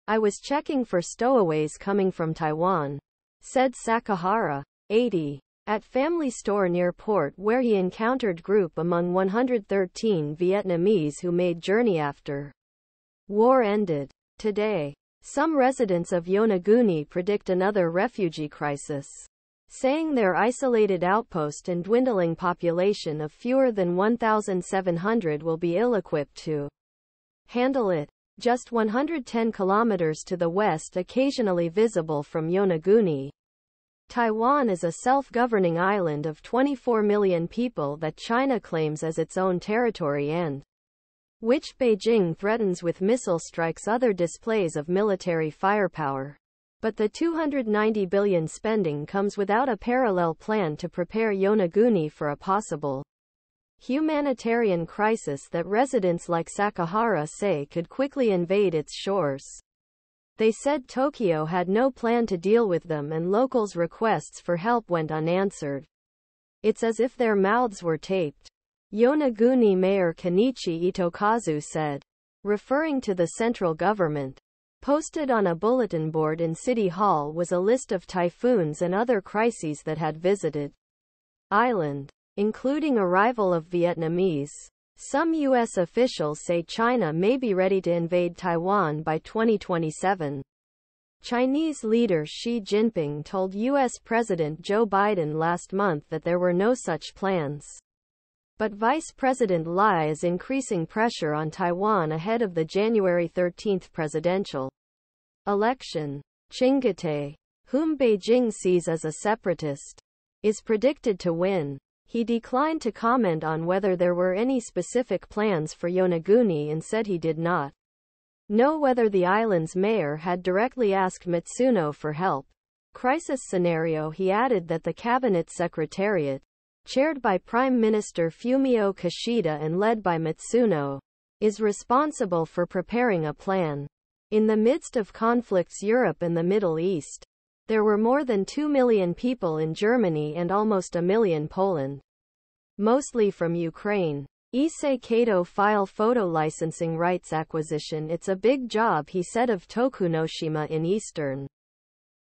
I was checking for stowaways coming from Taiwan, said Sakihara, 80, at family store near port where he encountered group among 113 Vietnamese who made journey after war ended. Today, some residents of Yonaguni predict another refugee crisis, saying their isolated outpost and dwindling population of fewer than 1,700 will be ill-equipped to handle it. Just 110 kilometers to the west, occasionally visible from Yonaguni, Taiwan is a self-governing island of 24 million people that China claims as its own territory and which Beijing threatens with missile strikes, other displays of military firepower. But the 290 billion spending comes without a parallel plan to prepare Yonaguni for a possible humanitarian crisis that residents like Sakihara say could quickly invade its shores. They said Tokyo had no plan to deal with them and locals' requests for help went unanswered. It's as if their mouths were taped, Yonaguni Mayor Kenichi Itokazu said, referring to the central government. Posted on a bulletin board in City Hall was a list of typhoons and other crises that had visited island, including arrival of Vietnamese. Some U.S. officials say China may be ready to invade Taiwan by 2027. Chinese leader Xi Jinping told U.S. President Joe Biden last month that there were no such plans. But Vice President Lai is increasing pressure on Taiwan ahead of the January 13 presidential election. Ching-te, whom Beijing sees as a separatist, is predicted to win. He declined to comment on whether there were any specific plans for Yonaguni and said he did not know whether the island's mayor had directly asked Matsuno for help. Crisis scenario. He added that the Cabinet Secretariat, chaired by Prime Minister Fumio Kishida and led by Matsuno, is responsible for preparing a plan. In the midst of conflicts Europe and the Middle East, there were more than 2 million people in Germany and almost a million Poland, mostly from Ukraine. Issei KatoFile photo licensing rights acquisition. It's a big job, he said of Tokunoshima in eastern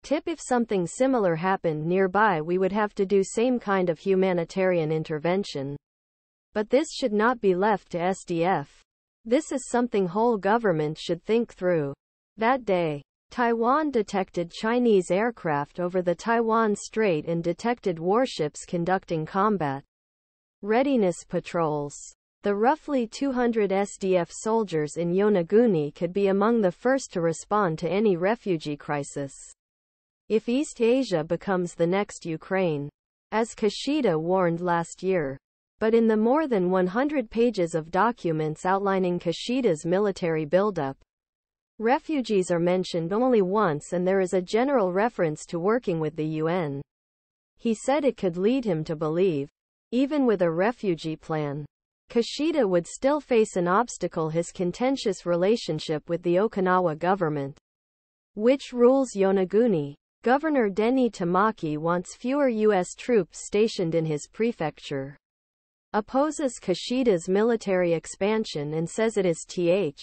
tip. If something similar happened nearby we would have to do same kind of humanitarian intervention. But this should not be left to SDF. This is something whole government should think through. That day, Taiwan detected Chinese aircraft over the Taiwan Strait and detected warships conducting combat readiness patrols. The roughly 200 SDF soldiers in Yonaguni could be among the first to respond to any refugee crisis if East Asia becomes the next Ukraine, as Kishida warned last year. But in the more than 100 pages of documents outlining Kishida's military buildup, refugees are mentioned only once and there is a general reference to working with the UN. He said it could lead him to believe, even with a refugee plan, Kishida would still face an obstacle: his contentious relationship with the Okinawa government, which rules Yonaguni. Governor Denny Tamaki wants fewer U.S. troops stationed in his prefecture, opposes Kishida's military expansion and says it is th.